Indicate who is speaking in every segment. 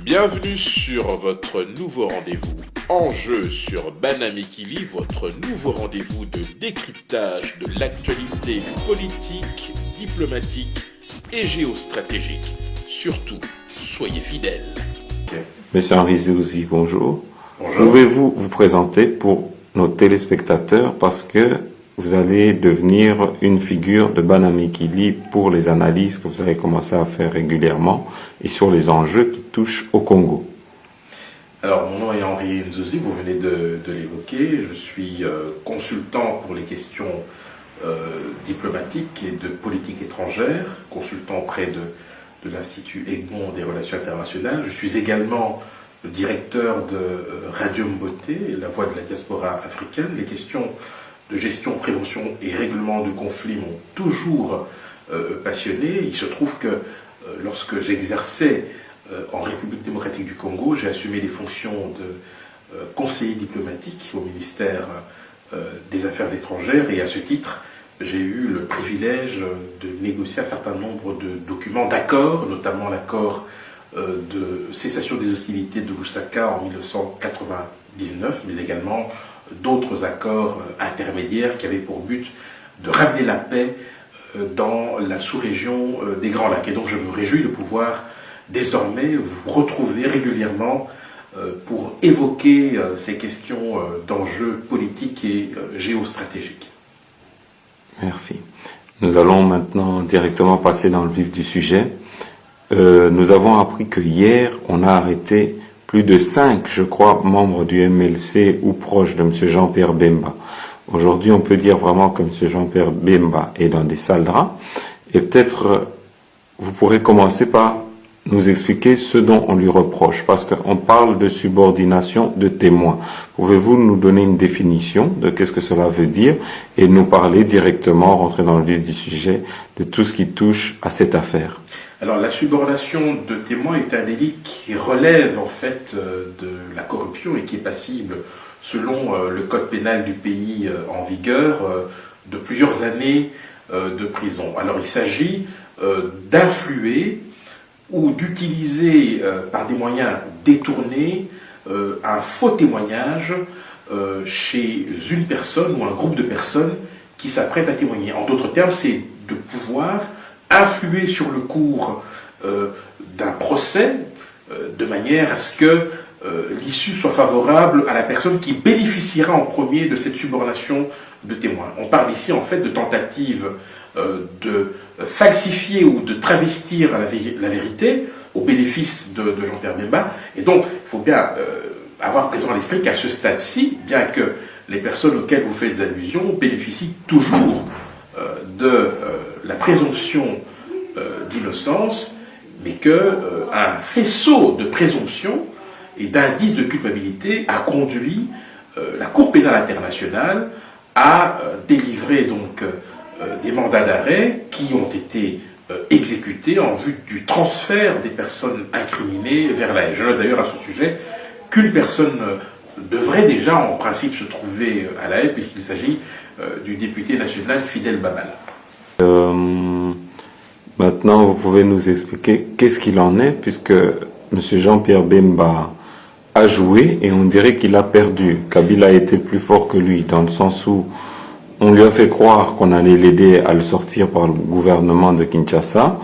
Speaker 1: Bienvenue sur votre nouveau rendez-vous Enjeu sur Banamikili, votre nouveau rendez-vous de décryptage de l'actualité politique, diplomatique et géostratégique. Surtout, soyez fidèles.
Speaker 2: Monsieur Henri Zouzi, bonjour.
Speaker 1: Bonjour.
Speaker 2: Pouvez-vous vous présenter pour nos téléspectateurs parce que vous allez devenir une figure de Banamikili pour les analyses que vous avez commencé à faire régulièrement et sur les enjeux qui touchent au Congo.
Speaker 3: Alors, mon nom est Henri Nzouzi, vous venez de l'évoquer. Je suis consultant pour les questions diplomatiques et de politique étrangère, consultant auprès de l'Institut Egmont des relations internationales. Je suis également le directeur de Radio Mboté, la voix de la diaspora africaine. Les questions de gestion, prévention et règlement de conflits m'ont toujours passionné. Il se trouve que lorsque j'exerçais en République démocratique du Congo, j'ai assumé les fonctions de conseiller diplomatique au ministère des Affaires étrangères et à ce titre, j'ai eu le privilège de négocier un certain nombre de documents d'accords, notamment l'accord de cessation des hostilités de Lusaka en 1999, mais également d'autres accords intermédiaires qui avaient pour but de ramener la paix dans la sous-région des Grands Lacs. Et donc je me réjouis de pouvoir désormais vous retrouver régulièrement pour évoquer ces questions d'enjeux politiques et géostratégiques.
Speaker 2: Merci. Nous allons maintenant directement passer dans le vif du sujet. Nous avons appris que hier, on a arrêté plus de 5, je crois, membres du MLC ou proches de M. Jean-Pierre Bemba. Aujourd'hui, on peut dire vraiment que M. Jean-Pierre Bemba est dans des sales draps. Et peut-être, vous pourrez commencer par nous expliquer ce dont on lui reproche, parce qu'on parle de subordination de témoins. Pouvez-vous nous donner une définition de qu'est-ce que cela veut dire et nous parler directement, rentrer dans le vif du sujet, de tout ce qui touche à cette affaire?
Speaker 3: Alors la subordination de témoins est un délit qui relève en fait de la corruption et qui est passible, selon le code pénal du pays en vigueur, de plusieurs années de prison. Alors il s'agit d'influer ou d'utiliser par des moyens détournés un faux témoignage chez une personne ou un groupe de personnes qui s'apprêtent à témoigner. En d'autres termes, c'est de pouvoir influer sur le cours d'un procès de manière à ce que l'issue soit favorable à la personne qui bénéficiera en premier de cette subordination de témoin. On parle ici en fait de tentative de falsifier ou de travestir la vérité au bénéfice de Jean-Pierre Bemba. Et donc, il faut bien avoir présent à l'esprit qu'à ce stade-ci, bien que les personnes auxquelles vous faites allusion bénéficient toujours de la présomption d'innocence, mais qu'un faisceau de présomption et d'indices de culpabilité a conduit la Cour pénale internationale à délivrer donc des mandats d'arrêt qui ont été exécutés en vue du transfert des personnes incriminées vers la Haye. Je note d'ailleurs à ce sujet qu'une personne devrait déjà en principe se trouver à la Haye puisqu'il s'agit du député national Fidel Babala.
Speaker 2: Maintenant, vous pouvez nous expliquer qu'est-ce qu'il en est, puisque M. Jean-Pierre Bemba a joué et on dirait qu'il a perdu. Kabila a été plus fort que lui, dans le sens où on lui a fait croire qu'on allait l'aider à le sortir par le gouvernement de Kinshasa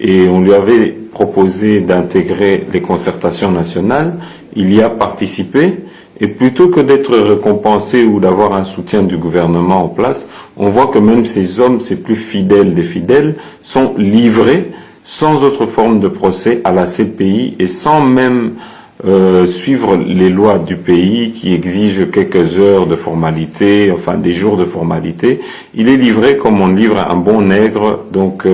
Speaker 2: et on lui avait proposé d'intégrer les concertations nationales. Il y a participé. Et plutôt que d'être récompensé ou d'avoir un soutien du gouvernement en place, on voit que même ces hommes, ces plus fidèles des fidèles, sont livrés sans autre forme de procès à la CPI et sans même suivre les lois du pays qui exigent quelques heures de formalité, enfin des jours de formalité. Il est livré comme on livre un bon nègre, donc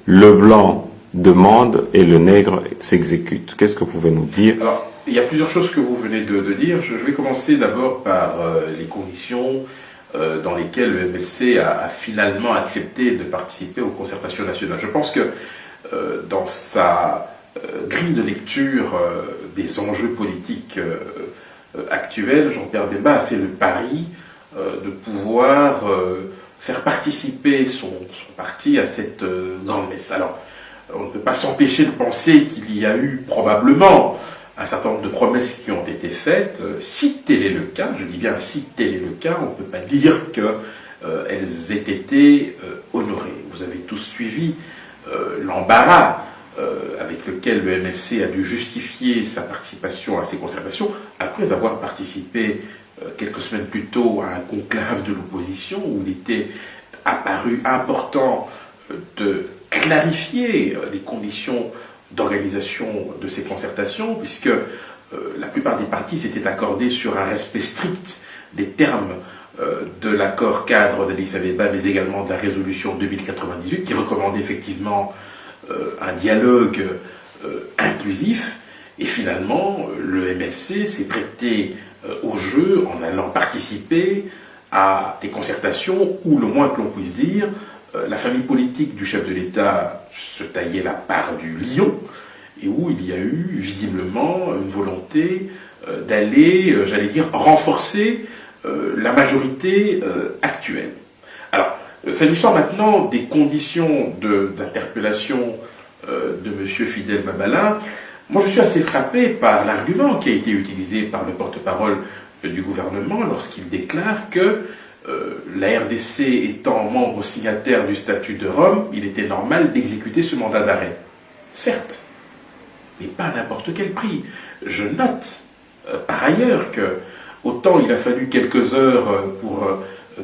Speaker 2: le blanc demande et le nègre s'exécute. Qu'est-ce que vous pouvez nous dire?
Speaker 3: Alors, il y a plusieurs choses que vous venez de dire. Je vais commencer d'abord par les conditions dans lesquelles le MLC a finalement accepté de participer aux concertations nationales. Je pense que dans sa grille de lecture des enjeux politiques actuels, Jean-Pierre Bemba a fait le pari de pouvoir faire participer son parti à cette grande messe. Alors, on ne peut pas s'empêcher de penser qu'il y a eu probablement un certain nombre de promesses qui ont été faites. Si tel est le cas, je dis bien si tel est le cas, on ne peut pas dire qu'elles aient été honorées. Vous avez tous suivi l'embarras avec lequel le MLC a dû justifier sa participation à ces concertations, après avoir participé quelques semaines plus tôt à un conclave de l'opposition où il était apparu important de clarifier les conditions d'organisation de ces concertations, puisque la plupart des partis s'étaient accordés sur un respect strict des termes de l'accord cadre d'Addis Abeba, mais également de la résolution 2098, qui recommandait effectivement un dialogue inclusif. Et finalement, le MLC s'est prêté au jeu en allant participer à des concertations où, le moins que l'on puisse dire, la famille politique du chef de l'État se taillait la part du lion, et où il y a eu visiblement une volonté d'aller, j'allais dire, renforcer la majorité actuelle. Alors, s'agissant maintenant des conditions d'interpellation de M. Fidel Babala, moi je suis assez frappé par l'argument qui a été utilisé par le porte-parole du gouvernement lorsqu'il déclare que la RDC étant membre signataire du statut de Rome, il était normal d'exécuter ce mandat d'arrêt. Certes, mais pas à n'importe quel prix. Je note par ailleurs que autant il a fallu quelques heures pour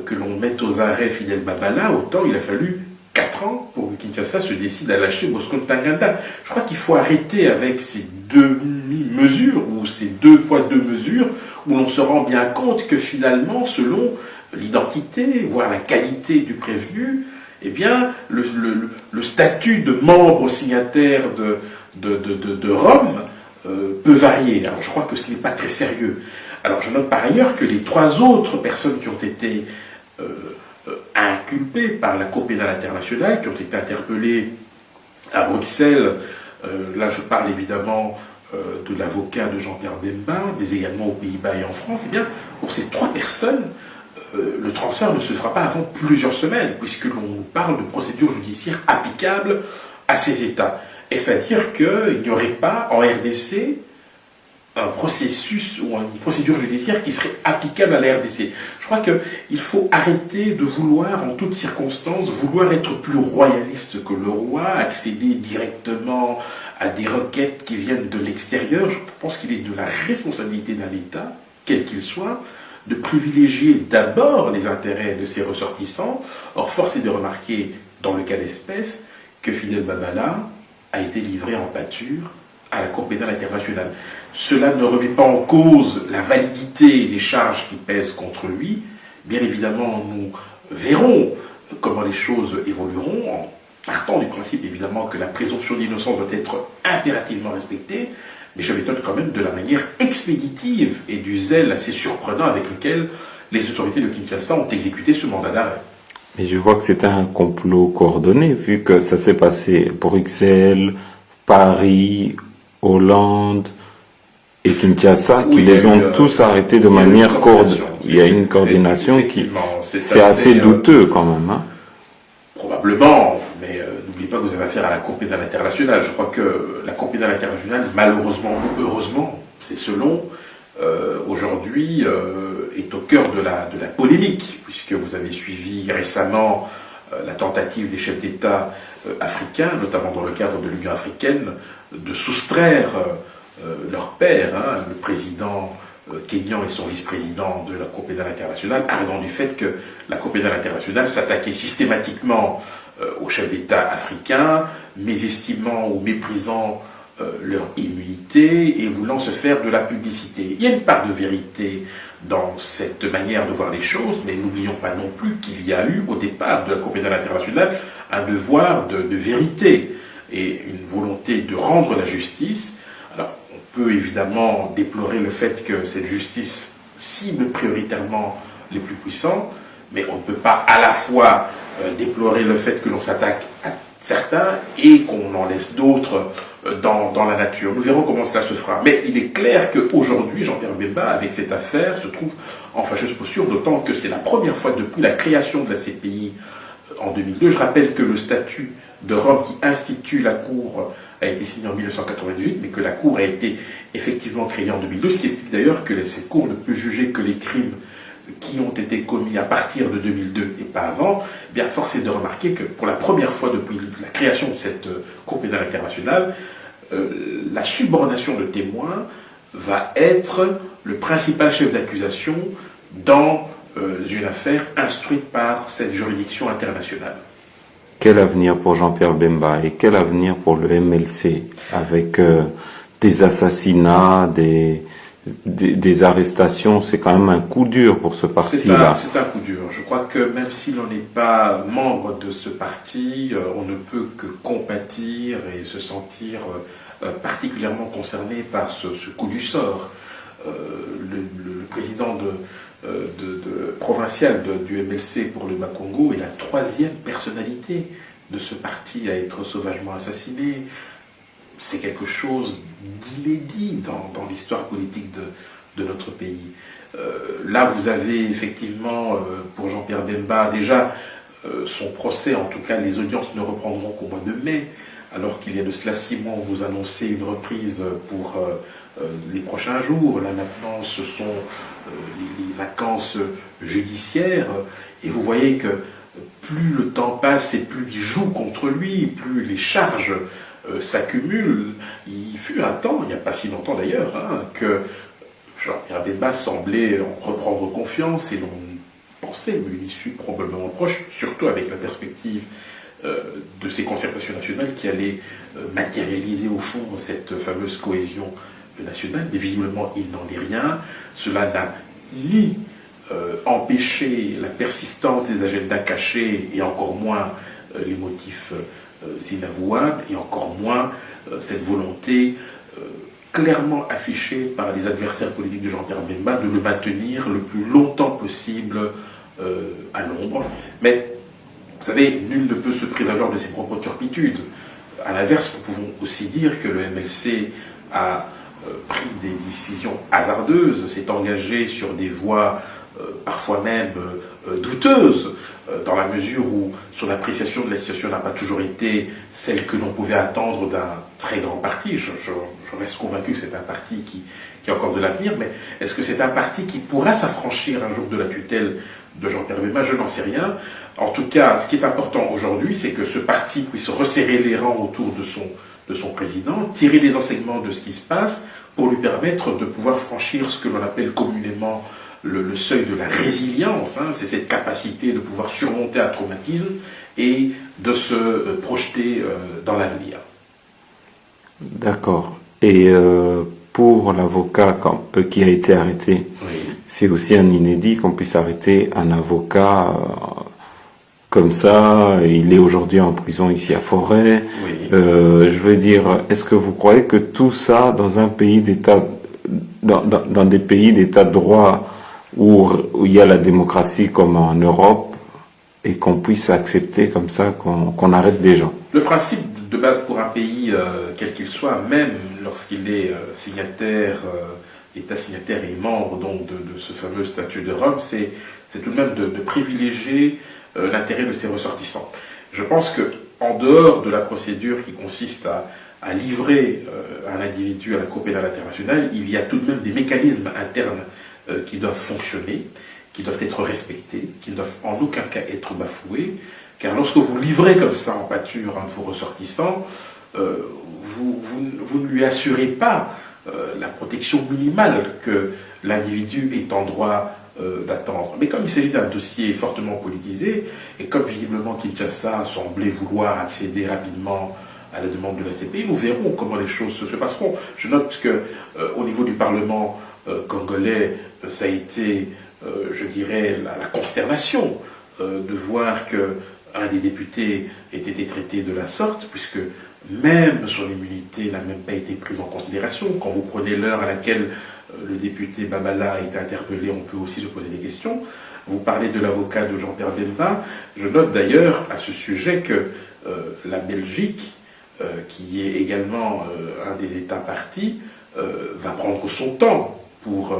Speaker 3: que l'on mette aux arrêts Fidel Babala, autant il a fallu 4 ans pour que Kinshasa se décide à lâcher Bosco Ntaganda. Je crois qu'il faut arrêter avec ces demi-mesures, ou ces 2 poids 2 mesures, où l'on se rend bien compte que finalement, selon l'identité, voire la qualité du prévenu, eh bien, le statut de membre signataire de Rome peut varier. Alors je crois que ce n'est pas très sérieux. Alors je note par ailleurs que les 3 autres personnes qui ont été inculpées par la Cour pénale internationale, qui ont été interpellées à Bruxelles, là je parle évidemment de l'avocat de Jean-Pierre Bemba, mais également aux Pays-Bas et en France, eh bien, pour ces 3 personnes, le transfert ne se fera pas avant plusieurs semaines, puisque l'on parle de procédures judiciaires applicables à ces États. Est-ce à dire qu'il n'y aurait pas en RDC un processus ou une procédure judiciaire qui serait applicable à la RDC? Je crois qu'il faut arrêter de vouloir, en toutes circonstances, vouloir être plus royaliste que le roi, accéder directement à des requêtes qui viennent de l'extérieur. Je pense qu'il est de la responsabilité d'un État, quel qu'il soit, de privilégier d'abord les intérêts de ses ressortissants. Or, force est de remarquer, dans le cas d'espèce, que Fidel Babala a été livré en pâture à la Cour pénale internationale. Cela ne remet pas en cause la validité des charges qui pèsent contre lui. Bien évidemment, nous verrons comment les choses évolueront, en partant du principe évidemment que la présomption d'innocence doit être impérativement respectée, mais je m'étonne quand même de la manière expéditive et du zèle assez surprenant avec lequel les autorités de Kinshasa ont exécuté ce mandat d'arrêt.
Speaker 2: Mais je vois que c'était un complot coordonné, vu que ça s'est passé Bruxelles, Paris, Hollande et Kinshasa, qui les ont tous arrêtés de manière coordonnée. Il y a une coordination qui... C'est assez douteux quand même. Hein.
Speaker 3: Probablement, mais n'oubliez pas que vous avez affaire à la Cour pénale internationale. Je crois que la Cour pénale internationale, malheureusement ou heureusement, c'est selon, aujourd'hui est au cœur de la polémique, puisque vous avez suivi récemment la tentative des chefs d'État africains, notamment dans le cadre de l'Union africaine, de soustraire leur père, hein, le président kényan et son vice-président de la Cour pénale internationale, arguant du fait que la Cour pénale internationale s'attaquait systématiquement aux chefs d'État africains, mésestimant ou méprisant leur immunité et voulant se faire de la publicité. Il y a une part de vérité dans cette manière de voir les choses, mais n'oublions pas non plus qu'il y a eu au départ de la Cour pénale internationale un devoir de vérité et une volonté de rendre la justice. Alors on peut évidemment déplorer le fait que cette justice cible prioritairement les plus puissants, mais on ne peut pas à la fois déplorer le fait que l'on s'attaque à certains et qu'on en laisse d'autres dans la nature. Nous verrons comment cela se fera. Mais il est clair qu'aujourd'hui, Jean-Pierre Bemba, avec cette affaire, se trouve en fâcheuse posture, d'autant que c'est la première fois depuis la création de la CPI en 2002. Je rappelle que le statut de Rome qui institue la Cour a été signé en 1998, mais que la Cour a été effectivement créée en 2012, ce qui explique d'ailleurs que cette Cour ne peut juger que les crimes qui ont été commis à partir de 2002 et pas avant. Eh bien, force est de remarquer que pour la première fois depuis la création de cette Cour pénale internationale, la subornation de témoins va être le principal chef d'accusation dans une affaire instruite par cette juridiction internationale.
Speaker 2: Quel avenir pour Jean-Pierre Bemba et quel avenir pour le MLC avec des assassinats, des arrestations? C'est quand même un coup dur pour ce parti-là.
Speaker 3: C'est un coup dur. Je crois que même si l'on n'est pas membre de ce parti, on ne peut que compatir et se sentir particulièrement concerné par ce coup du sort. Le président provincial du MLC pour le Bas-Congo est la troisième personnalité de ce parti à être sauvagement assassiné. C'est quelque chose d'inédit dans l'histoire politique de notre pays. Là, vous avez effectivement, pour Jean-Pierre Bemba, déjà son procès, en tout cas les audiences ne reprendront qu'au mois de mai, alors qu'il y a de cela 6 mois, on vous annonçait une reprise pour les prochains jours. Là maintenant, ce sont les vacances judiciaires, et vous voyez que plus le temps passe et plus il joue contre lui, plus les charges s'accumulent. Il fut un temps, il n'y a pas si longtemps d'ailleurs, que Jean-Pierre Bemba semblait reprendre confiance et l'on pensait une issue probablement proche, surtout avec la perspective de ces concertations nationales qui allaient matérialiser au fond cette fameuse cohésion nationale. Mais visiblement, il n'en est rien. Cela n'a ni empêché la persistance des agendas cachés et encore moins les motifs inavouables et encore moins cette volonté clairement affichée par les adversaires politiques de Jean-Pierre Bemba de le maintenir le plus longtemps possible à l'ombre. Mais vous savez, nul ne peut se prévaloir de ses propres turpitudes. À l'inverse, nous pouvons aussi dire que le MLC a pris des décisions hasardeuses, s'est engagé sur des voies parfois même douteuses, dans la mesure où son appréciation de la situation n'a pas toujours été celle que l'on pouvait attendre d'un très grand parti. Je reste convaincu que c'est un parti qui a encore de l'avenir, mais est-ce que c'est un parti qui pourra s'affranchir un jour de la tutelle de Jean-Pierre Bemba? Je n'en sais rien. En tout cas, ce qui est important aujourd'hui, c'est que ce parti puisse resserrer les rangs autour de son président, tirer les enseignements de ce qui se passe pour lui permettre de pouvoir franchir ce que l'on appelle communément le seuil de la résilience. C'est cette capacité de pouvoir surmonter un traumatisme et de se projeter dans l'avenir.
Speaker 2: D'accord. Et pour l'avocat qui a été arrêté,
Speaker 3: Oui.
Speaker 2: c'est aussi un inédit qu'on puisse arrêter un avocat comme ça. Il est aujourd'hui en prison ici à Forêt.
Speaker 3: Oui.
Speaker 2: Je veux dire, est-ce que vous croyez que tout ça, dans un pays d'état, dans des pays d'état de droit où il y a la démocratie comme en Europe, et qu'on puisse accepter comme ça qu'on arrête des gens?
Speaker 3: Le principe de base pour un pays, quel qu'il soit, même lorsqu'il est signataire, État signataire et membre donc de ce fameux statut de Rome, c'est tout de même de privilégier l'intérêt de ses ressortissants. Je pense que en dehors de la procédure qui consiste à livrer un individu à la Cour pénale internationale, il y a tout de même des mécanismes internes qui doivent fonctionner, qui doivent être respectés, qui ne doivent en aucun cas être bafoués, car lorsque vous livrez comme ça en pâture un de vos ressortissants, vous ne lui assurez pas la protection minimale que l'individu est en droit d'attendre. Mais comme il s'agit d'un dossier fortement politisé, et comme visiblement Kinshasa semblait vouloir accéder rapidement à la demande de la CPI, nous verrons comment les choses se passeront. Je note que au niveau du Parlement congolais, ça a été, je dirais, la consternation de voir qu'un des députés ait été traité de la sorte, puisque même son immunité n'a même pas été prise en considération. Quand vous prenez l'heure à laquelle le député Babala a été interpellé, on peut aussi se poser des questions. Vous parlez de l'avocat de Jean-Pierre Bemba. Je note d'ailleurs à ce sujet que la Belgique, qui est également un des États partis, va prendre son temps pour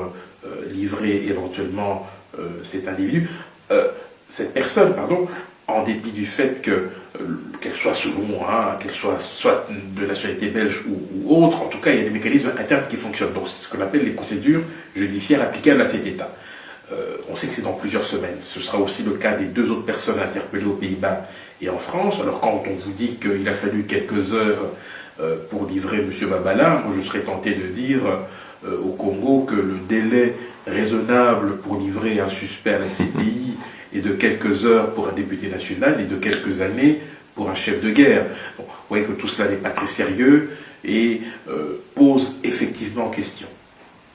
Speaker 3: livrer éventuellement cet individu, cette personne, pardon, en dépit du fait qu'elle soit qu'elle soit de nationalité belge ou autre, en tout cas, il y a des mécanismes internes qui fonctionnent. Donc, c'est ce qu'on appelle les procédures judiciaires applicables à cet État. On sait que c'est dans plusieurs semaines. Ce sera aussi le cas des 2 autres personnes interpellées aux Pays-Bas et en France. Alors, quand on vous dit qu'il a fallu quelques heures pour livrer M. Babala, moi, je serais tenté de dire au Congo que le délai raisonnable pour livrer un suspect à la CPI est de quelques heures pour un député national et de quelques années pour un chef de guerre. Bon, vous voyez que tout cela n'est pas très sérieux et pose effectivement question.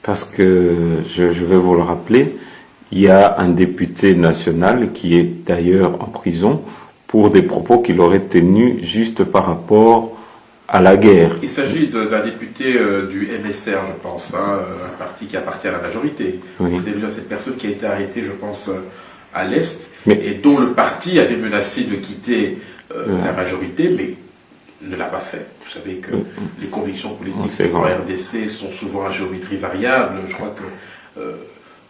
Speaker 2: Parce que, je vais vous le rappeler, il y a un député national qui est d'ailleurs en prison pour des propos qu'il aurait tenus juste par rapport à la guerre.
Speaker 3: Il s'agit d'un député du MSR, je pense, un parti qui appartient à la majorité.
Speaker 2: Oui.
Speaker 3: Vous avez vu cette personne qui a été arrêtée, je pense, à l'Est, et dont le parti avait menacé de quitter la majorité, mais ne l'a pas fait. Vous savez que les convictions politiques en RDC sont souvent à géométrie variable. Je crois que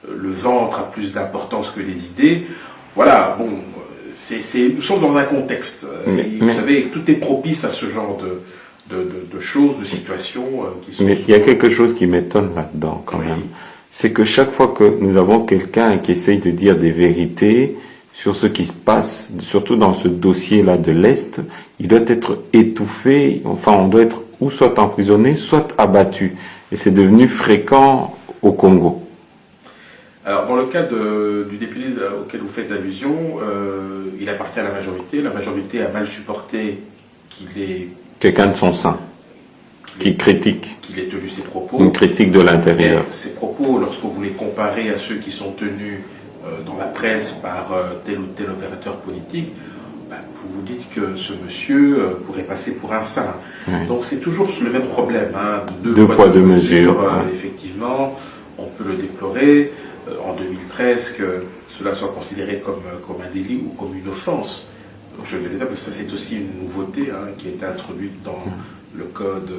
Speaker 3: le ventre a plus d'importance que les idées. Voilà, bon, nous sommes dans un contexte. Vous savez, tout est propice à ce genre de choses, de situations qui sont...
Speaker 2: Mais il y a quelque chose qui m'étonne là-dedans quand même. C'est que chaque fois que nous avons quelqu'un qui essaye de dire des vérités sur ce qui se passe, surtout dans ce dossier-là de l'Est, il doit être étouffé, enfin on doit être ou soit emprisonné, soit abattu. Et c'est devenu fréquent au Congo.
Speaker 3: Alors, dans le cas du député auquel vous faites allusion, il appartient à la majorité. La majorité a mal supporté qu'il ait...
Speaker 2: Quelqu'un de son sein, qui critique.
Speaker 3: Qu'il ait tenu ses propos.
Speaker 2: Une critique de l'intérieur.
Speaker 3: Ces propos, lorsque vous les comparez à ceux qui sont tenus dans la presse par tel ou tel opérateur politique, vous vous dites que ce monsieur pourrait passer pour un saint. Oui. Donc c'est toujours le même problème. Deux poids, deux mesures. Effectivement, on peut le déplorer. En 2013, que cela soit considéré comme un délit ou comme une offense. Donc, je le dis parce que ça c'est aussi une nouveauté qui a été introduite dans le code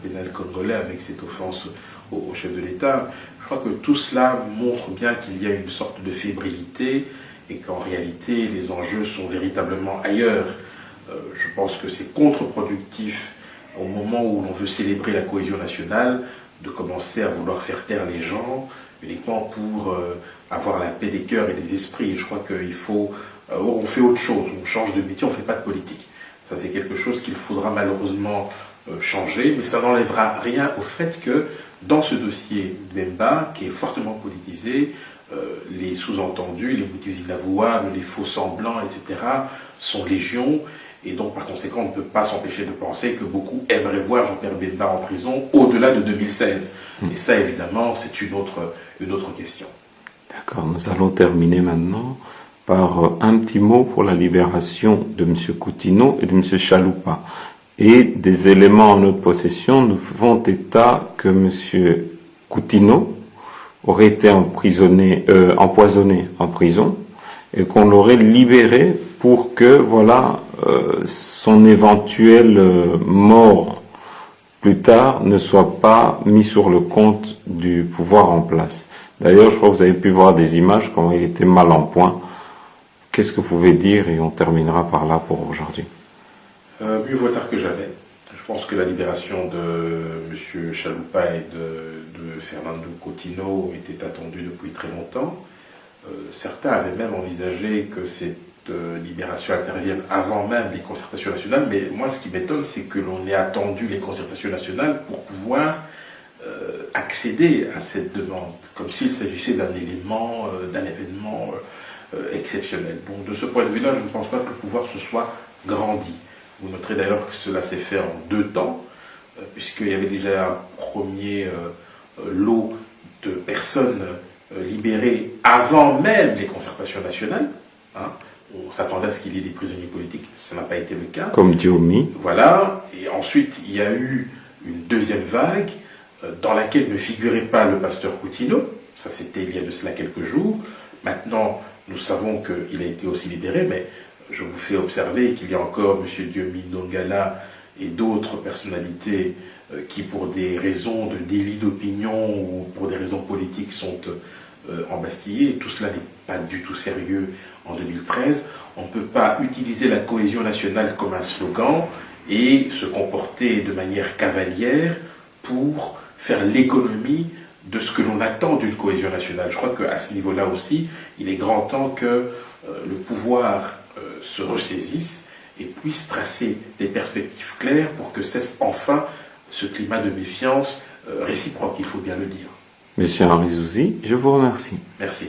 Speaker 3: pénal congolais avec cette offense au chef de l'État. Je crois que tout cela montre bien qu'il y a une sorte de fébrilité et qu'en réalité les enjeux sont véritablement ailleurs. Je pense que c'est contre-productif au moment où l'on veut célébrer la cohésion nationale de commencer à vouloir faire taire les gens uniquement pour avoir la paix des cœurs et des esprits. Je crois qu'il faut... on fait autre chose, on change de métier, on ne fait pas de politique. Ça, c'est quelque chose qu'il faudra malheureusement changer, mais ça n'enlèvera rien au fait que dans ce dossier Bemba, qui est fortement politisé, les sous-entendus, les motifs inavouables, les faux semblants, etc., sont légion. Et donc, par conséquent, on ne peut pas s'empêcher de penser que beaucoup aimeraient voir Jean-Pierre Bemba en prison au-delà de 2016. Et ça, évidemment, c'est une autre question.
Speaker 2: D'accord. Nous allons terminer maintenant par un petit mot pour la libération de M. Coutinho et de M. Chaloupa. Et des éléments en notre possession nous font état que M. Coutinho aurait été empoisonné en prison et qu'on l'aurait libéré pour que, son éventuelle mort plus tard ne soit pas mis sur le compte du pouvoir en place. D'ailleurs, je crois que vous avez pu voir des images, comment il était mal en point. Qu'est-ce que vous pouvez dire, et on terminera par là pour aujourd'hui.
Speaker 3: Mieux vaut tard que jamais. Je pense que la libération de M. Chaloupa et de Fernando Coutinho était attendue depuis très longtemps. Certains avaient même envisagé que cette libération intervienne avant même les concertations nationales, mais moi ce qui m'étonne, c'est que l'on ait attendu les concertations nationales pour pouvoir accéder à cette demande, comme s'il s'agissait d'un événement exceptionnel. Donc de ce point de vue-là, je ne pense pas que le pouvoir se soit grandi. Vous noterez d'ailleurs que cela s'est fait en 2 temps, puisqu'il y avait déjà un premier lot de personnes libérées avant même les concertations nationales. On s'attendait à ce qu'il y ait des prisonniers politiques, ça n'a pas été le cas.
Speaker 2: Comme Diomi.
Speaker 3: Voilà, et ensuite il y a eu une deuxième vague dans laquelle ne figurait pas le pasteur Coutinho, ça c'était il y a de cela quelques jours. Maintenant, nous savons qu'il a été aussi libéré, mais je vous fais observer qu'il y a encore M. Diomi Ndongala et d'autres personnalités qui, pour des raisons de délit d'opinion ou pour des raisons politiques, sont embastillés. Tout cela n'est pas du tout sérieux en 2013. On ne peut pas utiliser la cohésion nationale comme un slogan et se comporter de manière cavalière pour faire l'économie de ce que l'on attend d'une cohésion nationale. Je crois qu'à ce niveau-là aussi, il est grand temps que le pouvoir se ressaisisse et puisse tracer des perspectives claires pour que cesse enfin ce climat de méfiance réciproque, il faut bien le dire.
Speaker 2: Monsieur Henri Zouzi, je vous remercie.
Speaker 3: Merci.